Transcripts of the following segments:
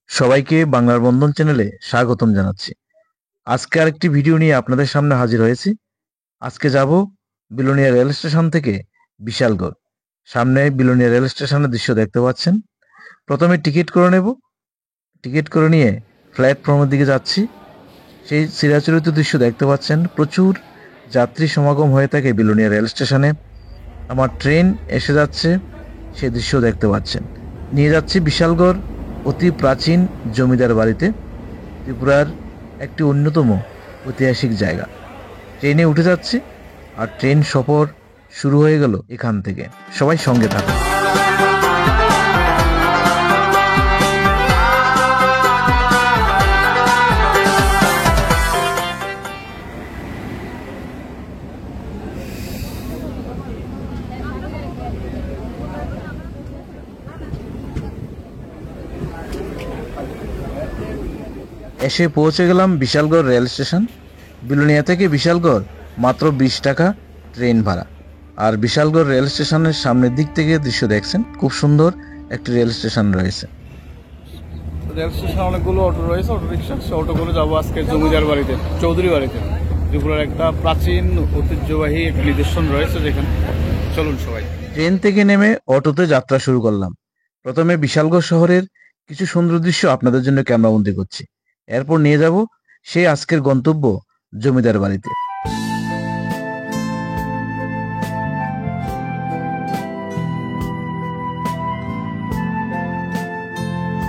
সবাইকে বাংলার বন্ধন চ্যানেলে স্বাগতম জানাচ্ছি। আজকে আরেকটি ভিডিও নিয়ে আপনাদের সামনে হাজির হয়েছি। আজকে যাব বিলোনিয়া রেল স্টেশন থেকে বিশালগড়। সামনে বিলোনিয়া রেল স্টেশনের দৃশ্য দেখতে পাচ্ছেন। প্রথমে টিকিট করে নেব। টিকিট করে নিয়ে প্ল্যাটফর্মের দিকে যাচ্ছি। সেই চিরাচরিত দৃশ্য দেখতে পাচ্ছেন। প্রচুর যাত্রী সমাগম হয়ে থাকে বিলোনিয়া রেল স্টেশনে। আমার ট্রেন এসে যাচ্ছে, সেই দৃশ্য দেখতে পাচ্ছেন। নিয়ে যাচ্ছি বিশালগড় অতি প্রাচীন জমিদার বাড়িতে, ত্রিপুরার একটি অন্যতম ঐতিহাসিক জায়গা। ট্রেনে উঠে যাচ্ছি আর ট্রেন সফর শুরু হয়ে গেল এখান থেকে। সবাই সঙ্গে থাকুন। এসে পৌঁছে গেলাম বিশালগড় রেল স্টেশন। বিলোনিয়া থেকে বিশালগড় মাত্র 20 টাকা ট্রেন ভাড়া। আর বিশালগড় রেল স্টেশনের সামনের দিক থেকে দৃশ্য দেখছেন, খুব সুন্দর একটি রেল স্টেশন রয়েছে। রেল স্টেশনে অনেকগুলো অটো রয়েছে, অটো রিক্সা। সে অটোগুলো যাবো আজকে জমিদার বাড়িতে, চৌধুরী বাড়িতে। ত্রিপুরার একটা প্রাচীন ঐতিহ্যবাহী একটি নিদর্শন রয়েছে যেখানে। চলুন সবাই। ট্রেন থেকে নেমে অটোতে যাত্রা শুরু করলাম। প্রথমে বিশালগড় শহরের কিছু সুন্দর দৃশ্য আপনাদের জন্য ক্যামেরাবন্দি করছি। এরপর নিয়ে যাব সেই আজকের গন্তব্য জমিদার বাড়িতে।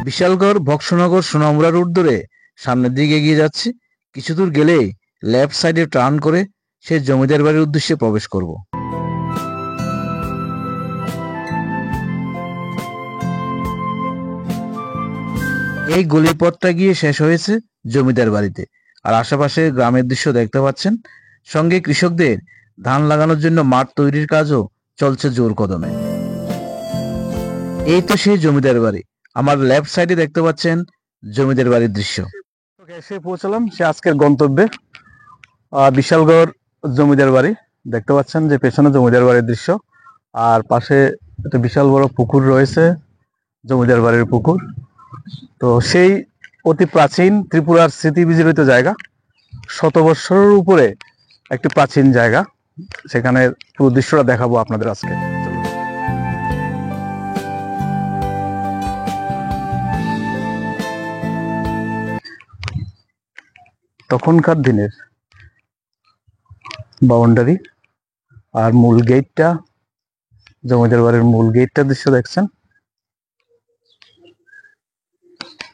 বিশালগড় ভক্সনগর সোনামুড়া রুট ধরে সামনের দিকে এগিয়ে যাচ্ছি। কিছু দূর গেলেই লেফট সাইডে টার্ন করে সেই জমিদার বাড়ির উদ্দেশ্যে প্রবেশ করব। এই গলিপথটা গিয়ে শেষ হয়েছে জমিদার বাড়িতে। আর আশেপাশে গ্রামের দৃশ্য দেখতে পাচ্ছেন। সঙ্গে কৃষকদের ধান লাগানোর জন্য মাঠ তৈরির কাজও চলছে জোর কদমে। এই তো সেই জমিদার বাড়ি। আমার লেফট সাইডে দেখতে পাচ্ছেন জমিদার বাড়ির দৃশ্য। এসে পৌঁছলাম সে আজকের গন্তব্যে, বিশালগড় জমিদার বাড়ি। দেখতে পাচ্ছেন যে পেছনে জমিদার বাড়ির দৃশ্য, আর পাশে একটা বিশাল বড় পুকুর রয়েছে, জমিদার বাড়ির পুকুর। তো সেই অতি প্রাচীন ত্রিপুরার স্মৃতি বিজড়িত জায়গা, 100 বৎসরের উপরে একটি প্রাচীন জায়গা। সেখানে পুরো দৃশ্যটা দেখাবো আপনাদের আজকে। তখনকার দিনের বাউন্ডারি আর মূল গেটটা, জমিদার বাড়ির মূল গেটটা দৃশ্য দেখছেন।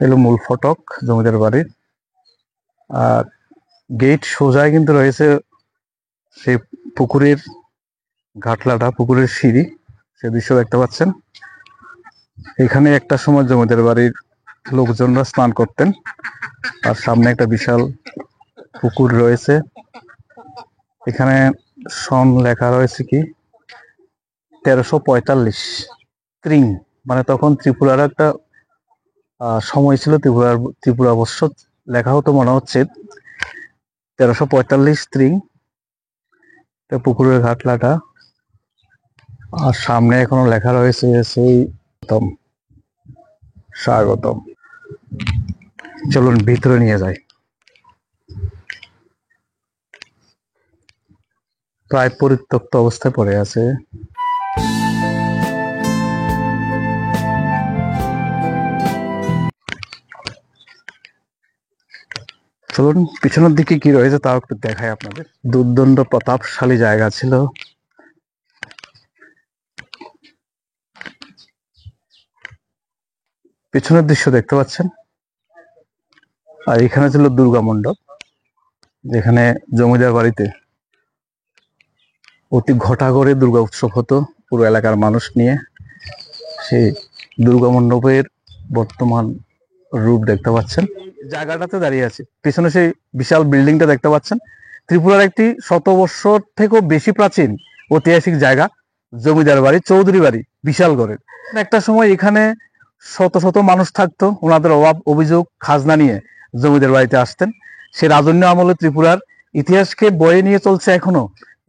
এলো মূল ফটক জমিদার বাড়ির। আর গেট সোজায় কিন্তু রয়েছে সেই পুকুরের ঘাটলাটা, পুকুরের সিঁড়ি, সে দৃশ্য দেখতে পাচ্ছেন। এখানে একটা সময় জমিদার বাড়ির লোকজনরা স্নান করতেন। আর সামনে একটা বিশাল পুকুর রয়েছে। এখানে সন লেখা রয়েছে কি 1345 ত্রিং, মানে তখন ত্রিপুরার একটা সময় ছিল। ত্রিপুরা অবশ্য লেখা হতো মনে হচ্ছে 1345 ত্রিং। পুকুরের ঘাটলাটা, আর সামনে এখনো লেখা রয়েছে সেই স্বাগতম। চলুন ভিতরে নিয়ে যাই। প্রায় পরিত্যক্ত অবস্থায় পড়ে আছে। চলুন পিছনের দিকে কি রয়েছে তাও একটু দেখাই আপনাদের। দুর্দণ্ড প্রতাপশালী জায়গা ছিল। পিছনের দৃশ্য দেখতে পাচ্ছেন। আর এখানে ছিল দুর্গা মণ্ডপ, যেখানে জমিদার বাড়িতে অতি ঘটা করে দুর্গা উৎসব হতো পুরো এলাকার মানুষ নিয়ে। সেই দুর্গা মণ্ডপের বর্তমান রূপ দেখতে পাচ্ছেন। জায়গাটাতে দাঁড়িয়ে আছে, পিছনে সেই বিশাল বিল্ডিংটা দেখতে পাচ্ছেন। ত্রিপুরার একটি 100 বৎসর থেকেও বেশি প্রাচীন ঐতিহাসিক জায়গা জমিদার বাড়ি, চৌধুরী বাড়ি বিশালগড়ের। একটা সময় এখানে শত শত মানুষ থাকতো, ওনাদের অভাব অভিযোগ খাজনা নিয়ে জমিদার বাড়িতে আসতেন। সে রাজন্য আমলে ত্রিপুরার ইতিহাসকে বয়ে নিয়ে চলছে এখনো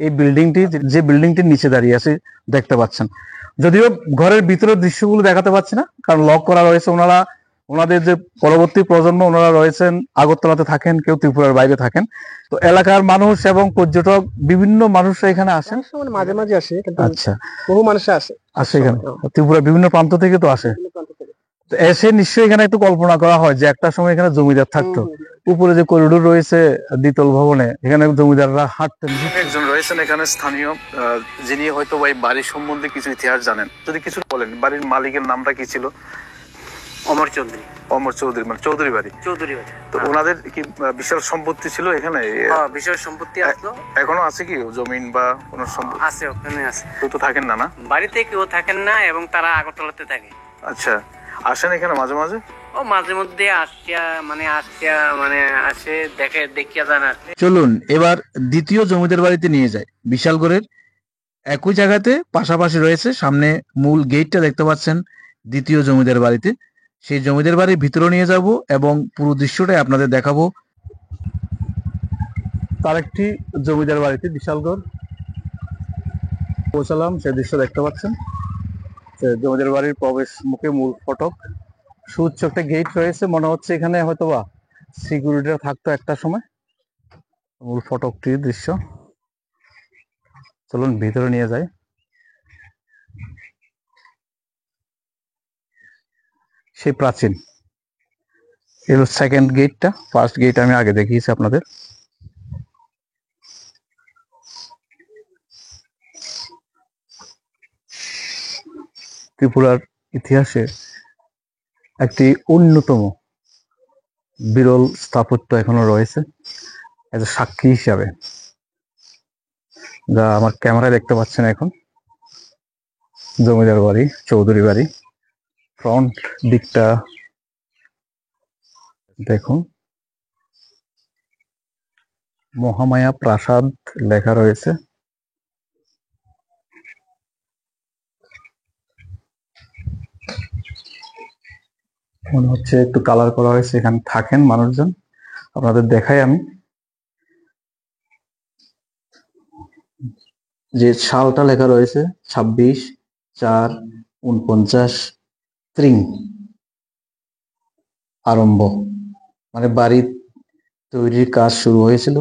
এই বিল্ডিংটি, যে বিল্ডিংটির নিচে দাঁড়িয়ে আছে দেখতে পাচ্ছেন। যদিও ঘরের ভিতরের দৃশ্যগুলো দেখাতে পাচ্ছি না, কারণ লক করা রয়েছে। ওনারা ওনাদের যে পরবর্তী প্রজন্ম ওনারা রয়েছেন আগরতলাতে থাকেন, কেউ ত্রিপুরার বাইরে থাকেন। তো এলাকার মানুষ এবং পর্যটক বিভিন্ন মানুষরা এখানে আসেন। মানে মাঝে মাঝে আসে, কিন্তু আচ্ছা, বহু মানুষ আসে আসে এখানে ত্রিপুরা বিভিন্ন প্রান্ত থেকে তো আসে। বিভিন্ন প্রান্ত থেকে। তো এসে নিশ্চয়ই এখানে একটু কল্পনা করা হয় যে একটা সময় এখানে জমিদার থাকতো। উপরে যে করিডোর রয়েছে দ্বিতল ভবনে, এখানে জমিদাররা হাঁটতেন। একজন রয়েছেন এখানে স্থানীয়, যিনি হয়তো এই বাড়ির সম্বন্ধে কিছু ইতিহাস জানেন। যদি কিছু বলেন, বাড়ির মালিকের নামটা কি ছিল? অমর চৌধুরী। অমর চৌধুরী, মানে চৌধুরী বাড়ি। চৌধুরী বাড়ি। তো ওনাদের কি বিশাল সম্পত্তি ছিল এখানে? হ্যাঁ, বিশাল সম্পত্তি আসলো। এখনো আছে কি জমিন বা কোনো সম্পত্তি? আছে, ওখানে আছে। কেউ তো থাকেন না, না? বাড়িতে কেউ থাকেন না এবং তারা আগরতলাতে থাকে। আচ্ছা, আসেন এখানে মাঝে মাঝে? ও মাঝে মধ্যে আসে, দেখিয়া যান আর কি। চলুন এবার দ্বিতীয় জমিদার বাড়িতে নিয়ে যায়। বিশালগড়ের একই জায়গাতে পাশাপাশি রয়েছে, সামনে মূল গেটটা দেখতে পাচ্ছেন দ্বিতীয় জমিদার বাড়িতে। সেই জমিদার বাড়ির ভিতরে নিয়ে যাব এবং পুরো দৃশ্যটাই আপনাদের দেখাবো। তার একটি জমিদার বাড়িতে বিশালগড় পৌঁছালাম, সেই দৃশ্য দেখতে পাচ্ছেন। যে জমিদার বাড়ির প্রবেশ মুখে মূল ফটক, সুউচ্চ একটা গেট রয়েছে। মনে হচ্ছে এখানে হয়তোবা সিকিউরিটিরা থাকতো একটা সময়। মূল ফটকটির দৃশ্য, চলুন ভিতরে নিয়ে যাই। সেই প্রাচীন এর সেকেন্ড গেটটা, ফার্স্ট গেট আমি আগে দেখিয়েছি আপনাদের। ত্রিপুরার ইতিহাসে একটি অন্যতম বিরল স্থাপত্য এখনো রয়েছে এজ এ সাক্ষী হিসাবে, যা আমার ক্যামেরায় দেখতে পাচ্ছেন এখন। জমিদার বাড়ি, চৌধুরী বাড়ি। ফ্রন্ট দিকটা দেখুন, মহামায়া প্রাসাদ লেখা রয়েছে। মনে হচ্ছে একটু কালার করা হয়েছে, এখানে থাকেন মানুষজন। আপনাদের দেখাই আমি যে সালটা লেখা রয়েছে 26/4/49 ত্রিং আরম্ভ, মানে বাড়ি তৈরির কাজ শুরু হয়েছিল।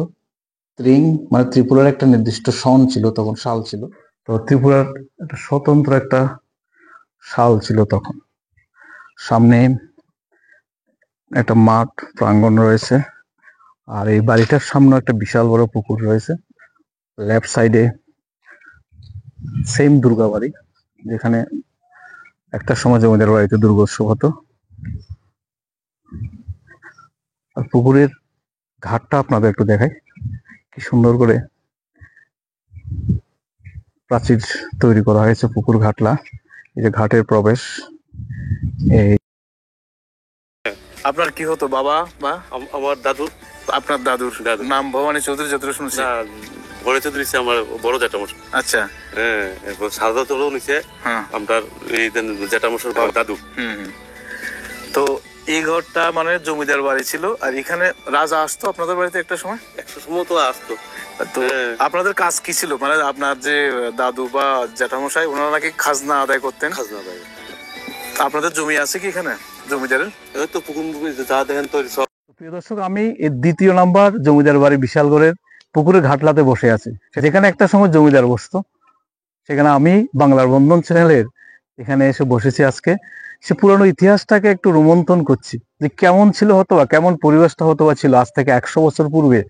ত্রিং মানে ত্রিপুরার একটা নির্দিষ্ট সন ছিল তখন, সাল ছিল। তো ত্রিপুরার একটা স্বতন্ত্র একটা সাল ছিল তখন। সামনে একটা মাঠ প্রাঙ্গণ রয়েছে, আর এই বাড়িটার সামনে একটা বিশাল বড় পুকুর রয়েছে। লেফট সাইডে সেম দুর্গা বাড়ি, যেখানে একটা সময় জমিদার বাড়িতে দুর্গোৎসব হতো। আর পুকুরের ঘাটটা আপনাদের একটু দেখাই, কি সুন্দর করে প্রাচীর তৈরি করা হয়েছে পুকুর ঘাটলা। এই যে ঘাটের প্রবেশ। এই আপনার কি হতো বাবা বা? আমার দাদুর। আপনার দাদুর নাম ভবানী চৌধুরী, যতটা শুনছি। বড় চৌধুরী আমার বড় জ্যাঠামশাই। আচ্ছা, হ্যাঁ, এরপর সারদা চলেও নিছে হ্যাঁ আপনার এই জ্যাঠামশার দাদু। তো এই ঘরটা মানে জমিদার বাড়ি ছিল, আর এখানে রাজা আসতো আপনাদের বাড়িতে একটা সময়? 100 সময় তো আসতো। তো হ্যাঁ। আপনাদের কাজ কি ছিল? মানে আপনার যে দাদু বা জ্যাঠামশাই, ওনারা নাকি খাজনা আদায় করতেন। খাজনা দেয়। আপনাদের জমি আছে কি এখানে জমিদারের? এই তো পুকুর যা দেখেন তো সব। প্রিয় দর্শক, আমি এই দ্বিতীয় নাম্বার জমিদার বাড়ি বিশালগড়ের পুকুরের ঘাটলাতে বসে আছি, যেখানে একটা সময় জমিদার বসতো। সেখানে আমি বাংলার বন্ধন চ্যানেলের এখানে এসে বসেছি আজকে। সে পুরানো ইতিহাসটাকে একটু রোমন্থন করছি, যে কেমন ছিল হতো বা কেমন পরিবেশটা হতো বা ছিল আজ থেকে 100 বছর পূর্বে,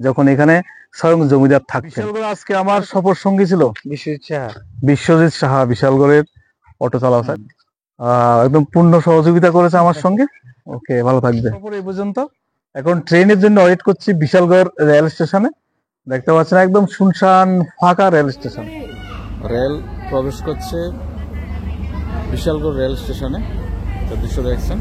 যখন এখানে স্বয়ং জমিদার থাকতেন। আজকে আমার সফর সঙ্গী ছিল বিশ্বজিৎ সাহা, বিশালগড়ের অটো চালাও স্যার। একদম পূর্ণ সহযোগিতা করেছে আমার সঙ্গে। ওকে, ভালো থাকবে। এই পর্যন্ত এখন ট্রেনের জন্য ওয়েট করছি বিশালগড় রেল স্টেশনে। দেখতে পাচ্ছেন একদম শুনশান ফাঁকা রেল স্টেশন। রেল প্রবেশ করছে বিশালগড় রেল স্টেশনে, তো দৃশ্য দেখছেন।